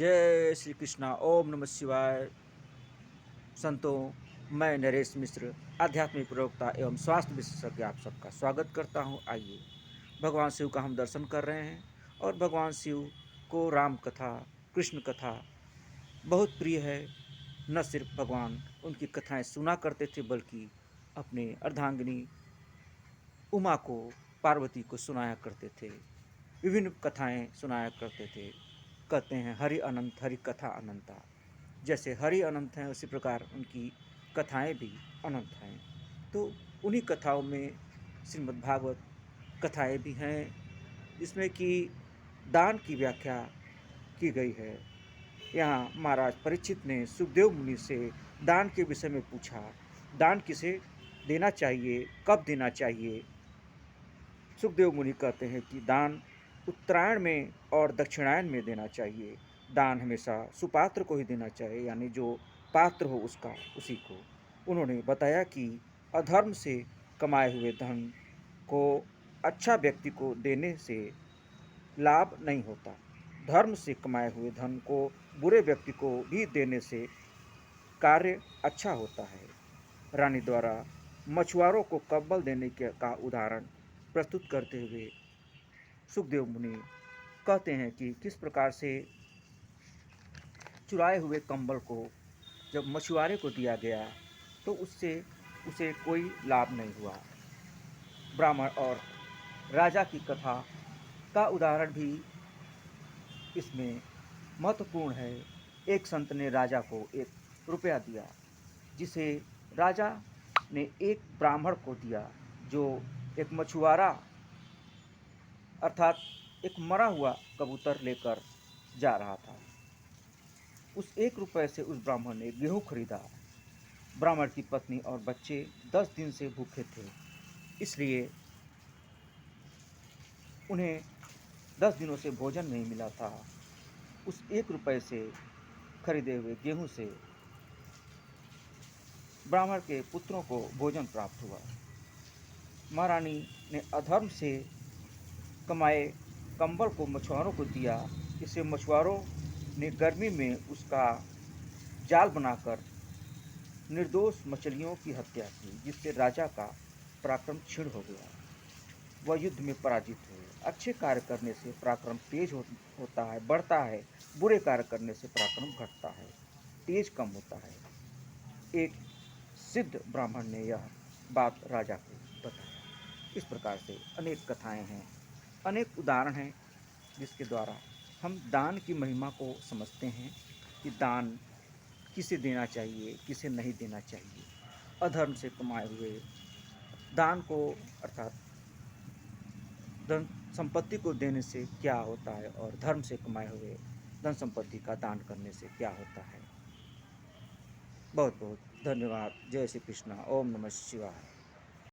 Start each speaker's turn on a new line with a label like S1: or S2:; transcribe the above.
S1: जय श्री कृष्णा। ओम नमः शिवाय। संतों, मैं नरेश मिश्र, आध्यात्मिक प्रवक्ता एवं स्वास्थ्य विशेषज्ञ आप सबका स्वागत करता हूं। आइए भगवान शिव का हम दर्शन कर रहे हैं और भगवान शिव को राम कथा, कृष्ण कथा बहुत प्रिय है। न सिर्फ भगवान उनकी कथाएं सुना करते थे बल्कि अपने अर्धांगिनी उमा को, पार्वती को सुनाया करते थे। विभिन्न कथाएं सुनाया करते थे। कहते हैं हरि अनंत, हरि कथा अनंता। जैसे हरि अनंत हैं उसी प्रकार उनकी कथाएं भी अनंत हैं। तो उन्हीं कथाओं में श्रीमद् भागवत कथाएं भी हैं जिसमें कि दान की व्याख्या की गई है। यहाँ महाराज परीक्षित ने सुखदेव मुनि से दान के विषय में पूछा। दान किसे देना चाहिए, कब देना चाहिए? सुखदेव मुनि कहते हैं कि दान उत्तरायण में और दक्षिणायन में देना चाहिए। दान हमेशा सुपात्र को ही देना चाहिए, यानी जो पात्र हो उसका, उसी को। उन्होंने बताया कि अधर्म से कमाए हुए धन को अच्छा व्यक्ति को देने से लाभ नहीं होता। धर्म से कमाए हुए धन को बुरे व्यक्ति को भी देने से कार्य अच्छा होता है। रानी द्वारा मछुआरों को कंबल देने का उदाहरण प्रस्तुत करते हुए सुखदेव मुनि कहते हैं कि किस प्रकार से चुराए हुए कंबल को जब मछुआरे को दिया गया तो उससे उसे कोई लाभ नहीं हुआ। ब्राह्मण और राजा की कथा का उदाहरण भी इसमें महत्वपूर्ण है। एक संत ने राजा को 1 रुपया दिया, जिसे राजा ने एक ब्राह्मण को दिया जो एक मछुआरा अर्थात एक मरा हुआ कबूतर लेकर जा रहा था। उस 1 रुपये से उस ब्राह्मण ने गेहूं खरीदा। ब्राह्मण की पत्नी और बच्चे 10 दिन से भूखे थे, इसलिए उन्हें 10 दिनों से भोजन नहीं मिला था। उस 1 रुपये से खरीदे हुए गेहूं से ब्राह्मण के पुत्रों को भोजन प्राप्त हुआ। महारानी ने अधर्म से कमाए कंबल को मछुआरों को दिया। इससे मछुआरों ने गर्मी में उसका जाल बनाकर निर्दोष मछलियों की हत्या की, जिससे राजा का पराक्रम क्षीण हो गया। वह युद्ध में पराजित हुए। अच्छे कार्य करने से पराक्रम तेज होता है, बढ़ता है। बुरे कार्य करने से पराक्रम घटता है, तेज कम होता है। एक सिद्ध ब्राह्मण ने यह बात राजा को बताया। इस प्रकार से अनेक कथाएं हैं, अनेक उदाहरण हैं जिसके द्वारा हम दान की महिमा को समझते हैं कि दान किसे देना चाहिए, किसे नहीं देना चाहिए। अधर्म से कमाए हुए दान को अर्थात धन संपत्ति को देने से क्या होता है और धर्म से कमाए हुए धन संपत्ति का दान करने से क्या होता है। बहुत बहुत धन्यवाद। जय श्री कृष्णा। ओम नमः शिवाय।